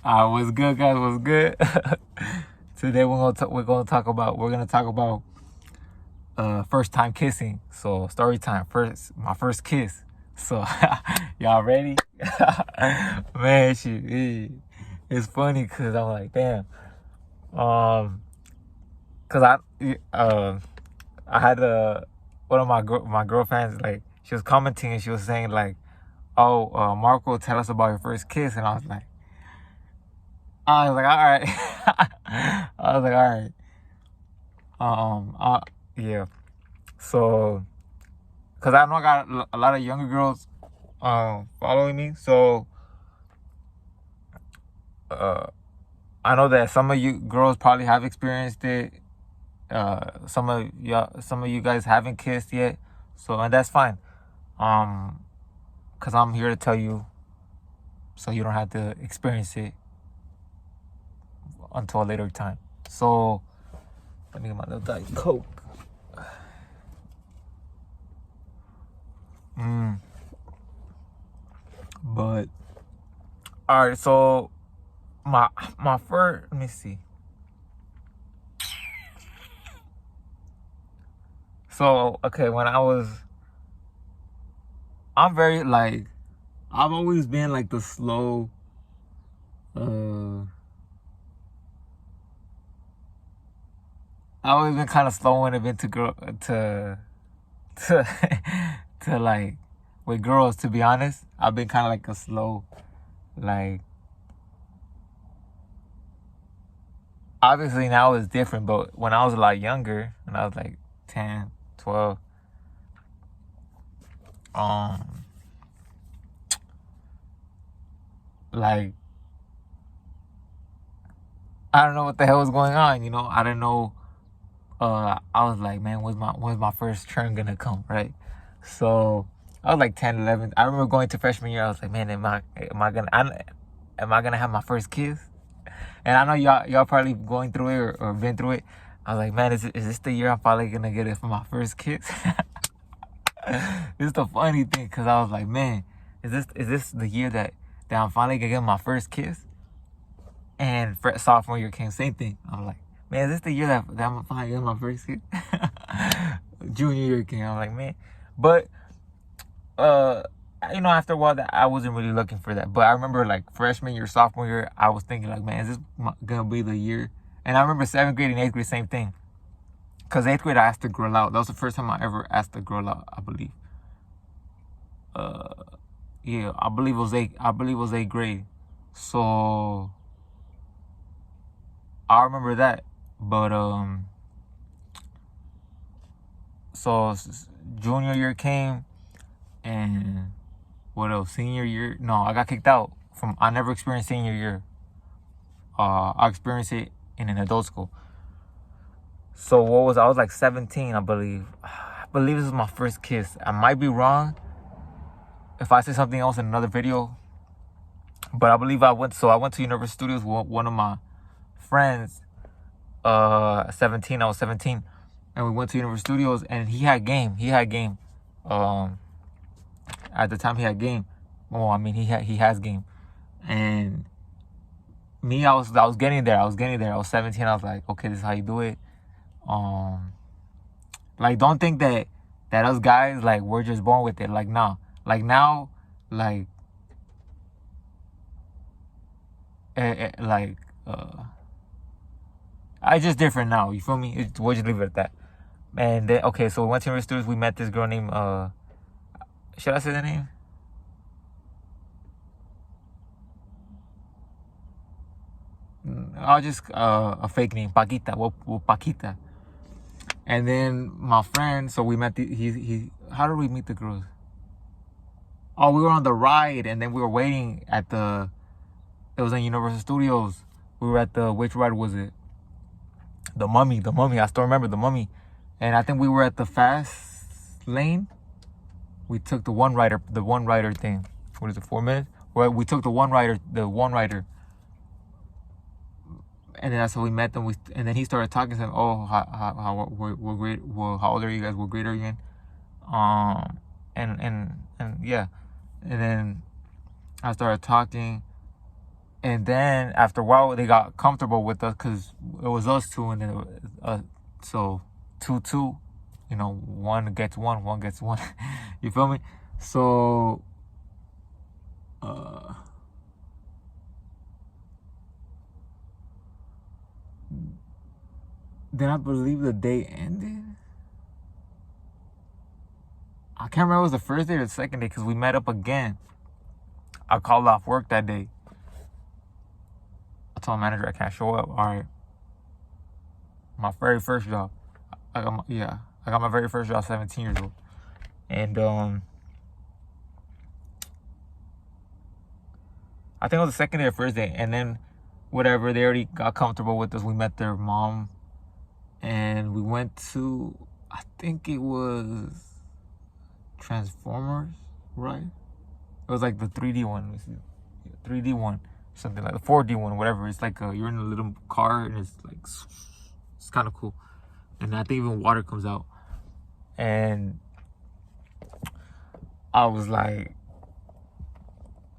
What's good, guys? What's good? Today we're gonna talk about first time kissing. So story time. My first kiss. So y'all ready? Man, it's funny because I'm like, damn. Cause I had one of my girlfriends, like, she was commenting and she was saying like, oh, Marco, tell us about your first kiss, and I was like, all right. I was like, all right. Yeah. So, cause I know I got a lot of younger girls, following me. So, uh, I know that some of you girls probably have experienced it. Some of you guys haven't kissed yet. So, and that's fine. Um, cause I'm here to tell you, so you don't have to experience it until a later time. So, let me get my little Diet Coke. But all right, so my first, let me see. So okay, I'm very like, I've always been like the slow. Uh, I've always been kind of slow when it been to to like with girls. To be honest, I've been kind of like a slow, like, obviously now it's different, but when I was a lot younger, when I was like 10, 12, um, like, I don't know what the hell was going on. I didn't know. I was like, man, when's my first turn gonna come, right? So I was like 10, 11. I remember going to freshman year. I was like, man, am I gonna have my first kiss? And I know y'all probably going through it, or been through it. I was like, man, is this the year I'm probably gonna get it for my first kiss? This is the funny thing, because I was like, man, is this the year that I'm finally gonna get my first kiss? And sophomore year came, same thing. I'm like, man, is this the year that I'm finally getting my first kiss? Junior year came, I'm like, man. But uh after a while, that I wasn't really looking for that. But I remember like freshman year, sophomore year, I was thinking like, man, is this gonna be the year? And I remember 7th grade and 8th grade, same thing. Because 8th grade, I asked a girl out. That was the first time I ever asked a girl out, I believe. Yeah, I believe it was 8th grade. So I remember that. But so junior year came, and what else? Senior year? No, I got kicked out from. I never experienced senior year. I experienced it in an adult school. So I was like 17, I believe. I believe this was my first kiss. I might be wrong if I say something else in another video, but I believe I went to Universal Studios with one of my friends. 17. I was 17, and we went to Universal Studios, and he had game. At the time, he had game. Well, I mean, he has game. And me, I was getting there. I was 17. I was like, okay, this is how you do it. Like, don't think that us guys, like, we're just born with it. Like, nah. Like, now, like, like, it's just different now. You feel me? We'll just leave it at that. And then, okay, so we went to Universal Studios. We met this girl named, should I say the name? I'll just, a fake name, Paquita. Well, Paquita. And then my friend, so we met how did we meet the girls? Oh, we were on the ride, and then we were waiting at it was in Universal Studios. We were at which ride was it? The Mummy. I still remember the Mummy. And I think we were at the fast lane. We took the one rider thing. What is it, 4 minutes? Well, we took the one rider. And then that's how we met them. And then he started talking to them. Oh, how we're great. Well, how old are you guys? What grade are you in? And yeah. And then I started talking, And then after a while, they got comfortable with us because it was us two, and then so 2-2, you know, one gets one, one gets one. You feel me? So then I believe the day ended. I can't remember if it was the first day or the second day because we met up again. I called off work that day. I told my manager I can't show up. All right. My very first job. I got my very first job 17 years old. And I think it was the second day or first day. And then whatever, they already got comfortable with us. We met their mom. And we went to, I think it was Transformers, right? It was like the 3D one. 3D one. Something like the 4D one, whatever. It's like you're in a little car and it's like, it's kind of cool. And I think even water comes out. And I was like,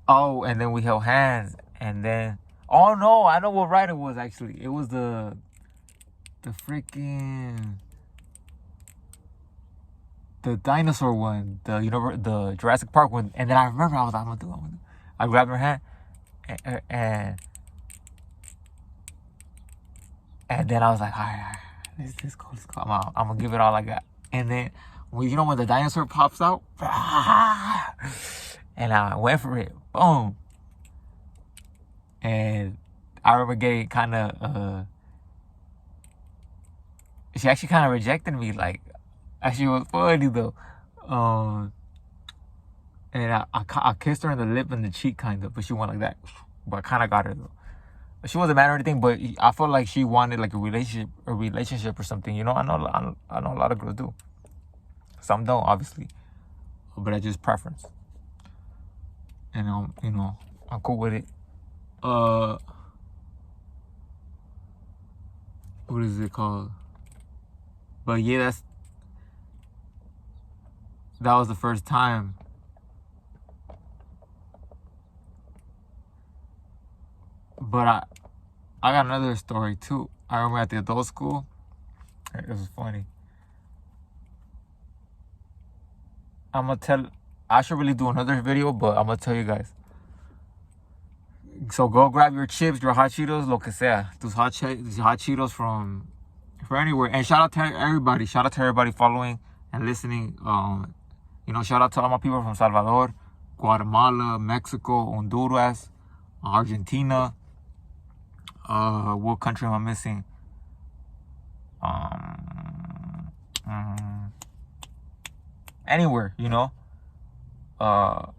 oh, and then we held hands. And then, oh no, I know what ride it was actually. It was the freaking, the dinosaur one, the Jurassic Park one. And then I remember I was like, I'm gonna do it. I grabbed her hand. And then I was like, all right, let's go. I'm gonna give it all I got. And then, when the dinosaur pops out, and I went for it, boom. And I remember getting kind of, she actually kind of rejected me, like, actually was funny though. And I kissed her in the lip and the cheek kind of, but she went like that. But I kind of got her though. She wasn't mad or anything, but I felt like she wanted like a relationship or something. You know, I know a lot of girls do. Some don't, obviously, but that's just preference. And I'm cool with it. What is it called? But yeah, that was the first time. But I got another story too. I remember at the adult school, it was funny. I should really do another video, but I'm gonna tell you guys. So go grab your chips, your hot Cheetos, lo que sea. Those hot Cheetos from anywhere. And shout out to everybody. Shout out to everybody following and listening. Shout out to all my people from Salvador, Guatemala, Mexico, Honduras, Argentina. What country am I missing? Anywhere, all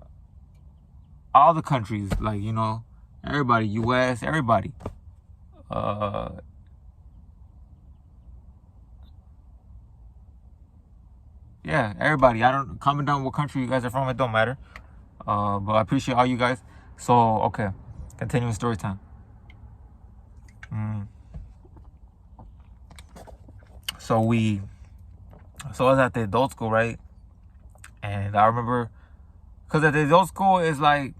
the countries, like, everybody, US, everybody. Yeah, everybody. I don't comment down what country you guys are from. It don't matter. But I appreciate all you guys. So, okay, continuing story time. So I was at the adult school, right? And I remember, because at the adult school, it's like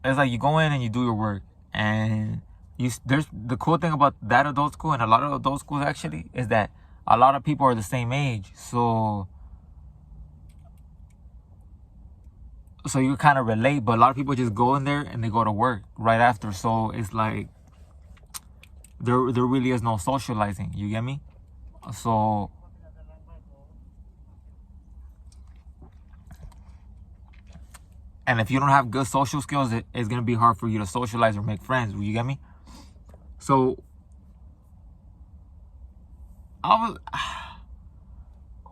you go in and you do your work. And there's the cool thing about that adult school and a lot of adult schools actually is that a lot of people are the same age. So you kind of relate, but a lot of people just go in there and they go to work right after. So it's like there really is no socializing. You get me? So and if you don't have good social skills, it's gonna be hard for you to socialize or make friends. You get me? So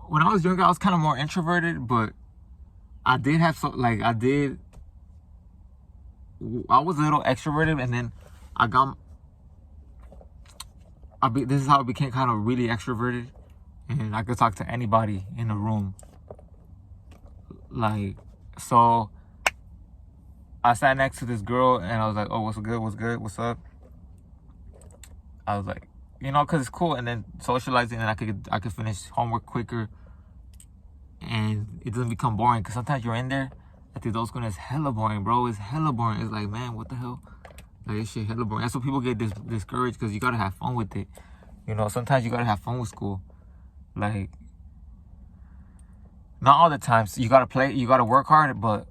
when I was younger, I was kind of more introverted, but I did have I was a little extroverted, and then this is how I became kind of really extroverted, and I could talk to anybody in the room. Like, so I sat next to this girl, and I was like, oh, what's good, what's up? I was like, because it's cool, and then socializing, and I could finish homework quicker, and it doesn't become boring, because sometimes you're in there, at the adult school, and it's hella boring, bro. It's hella boring. It's like, man, what the hell? Like, this shit hella boring. That's what people get discouraged, because you gotta have fun with it. You know, sometimes you gotta have fun with school. Like, not all the time. So you gotta play, you gotta work hard, but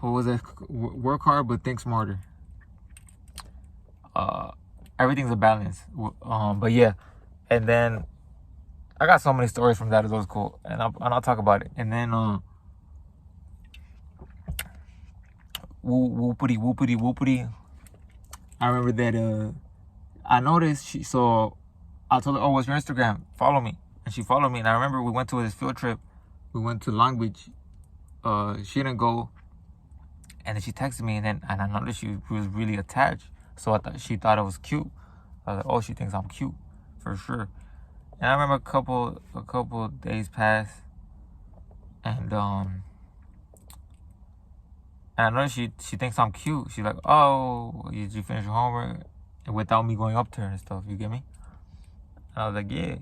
what was it? Work hard, but think smarter. Everything's a balance. But yeah, and then I got so many stories from that. It was cool, and I'll talk about it. And then whoopity. I remember that I noticed so I told her, oh, what's your Instagram? Follow me. And she followed me. And I remember we went to this field trip. We went to Long Beach. She didn't go. And then she texted me, and I noticed she was really attached. So she thought it was cute. I was like, oh, she thinks I'm cute, for sure. And I remember a couple days passed, and I noticed she thinks I'm cute. She's like, oh, did you finish your homework? And without me going up to her and stuff, you get me? And I was like, yeah.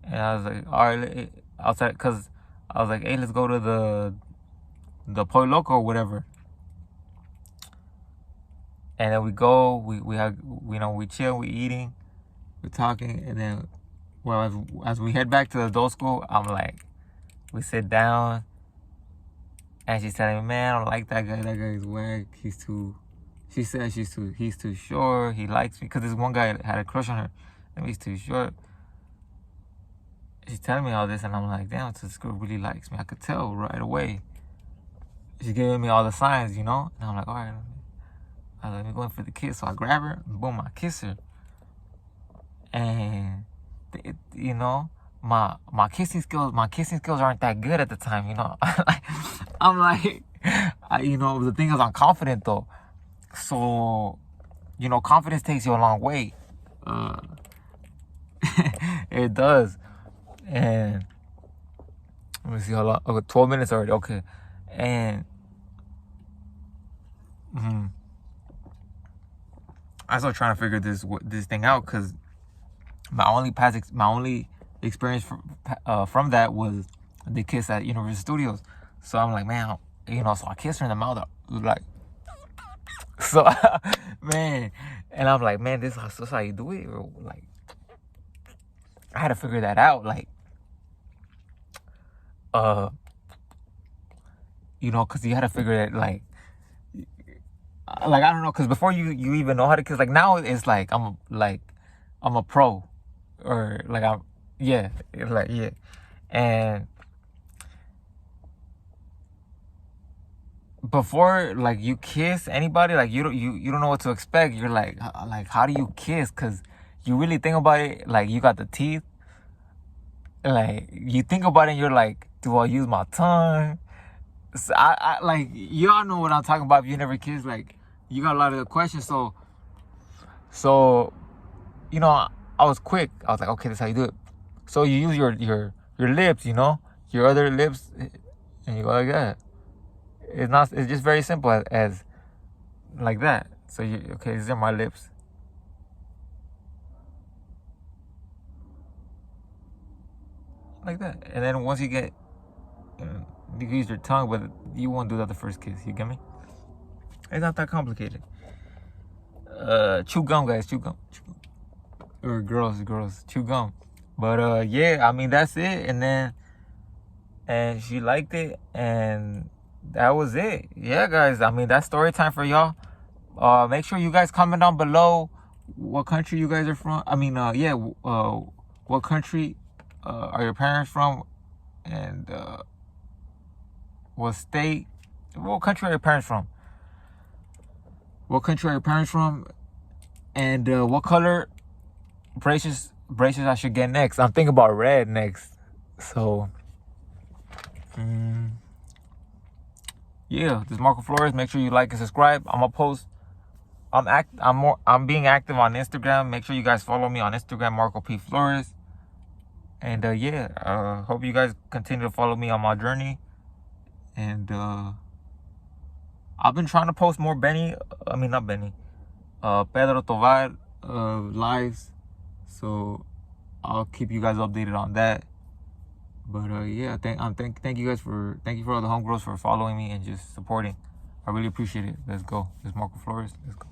And I was like, all right, outside, cause I was like, hey, let's go to the Pollo Loco or whatever. And then we go, we have, you know, we chill, we eating, we're talking, and then, well, as we head back to the adult school, I'm like, we sit down, and she's telling me, man, I don't like that guy. That guy is whack. She said he's too short. He likes me, because this one guy had a crush on her, and he's too short. She's telling me all this, and I'm like, damn, this girl really likes me. I could tell right away. She's giving me all the signs, you know? And I'm like, all right. I was like, I'm going for the kiss. So I grab her, and boom, I kiss her. And, you know, my kissing skills aren't that good at the time, you know? I'm like, you know, the thing is, I'm confident, though. So, you know, confidence takes you a long way. It does. And let me see how long. Okay, 12 minutes already. Okay. And I started trying to figure this thing out, because my only experience from that was the kiss at Universal Studios. So I'm like, man, you know, so I kissed her in the mouth, like, so, man, and I'm like, man, this is how you do it, or, like, I had to figure that out, like, you know, because you had to figure it, like, I don't know, because before you even know how to kiss, like, now it's like I'm a pro, or like yeah, and before, like, you kiss anybody, like, you don't know what to expect. You're like how do you kiss? Because you really think about it, like, you got the teeth, like, you think about it, and you're like, do I use my tongue? So I like, y'all know what I'm talking about. If you never kissed, like, you got a lot of questions. So, you know, I was quick. I was like, okay, this is how you do it. So you use your lips, you know, your other lips, and you go like that. It's just very simple as like that. So okay, these are my lips. Like that. And then once you get, you can use your tongue, but you won't do that the first kiss. You get me? It's not that complicated. Chew gum, guys. Chew gum. Or girls, chew gum. But yeah, I mean, that's it. And she liked it, and that was it. Yeah, guys. I mean, that's story time for y'all. Make sure you guys comment down below what country you guys are from. I mean, what country are your parents from, and what state? What country are your parents from? What country are your parents from? And what color braces I should get next? I'm thinking about red next. So, yeah, this is Marco Flores. Make sure you like and subscribe. I'm gonna post. I'm being active on Instagram. Make sure you guys follow me on Instagram, Marco P. Flores. And hope you guys continue to follow me on my journey. And I've been trying to post more Pedro Tovar lives. So I'll keep you guys updated on that. But yeah, thank you guys thank you for all the homegirls for following me and just supporting. I really appreciate it. Let's go. It's Marco Flores. Let's go.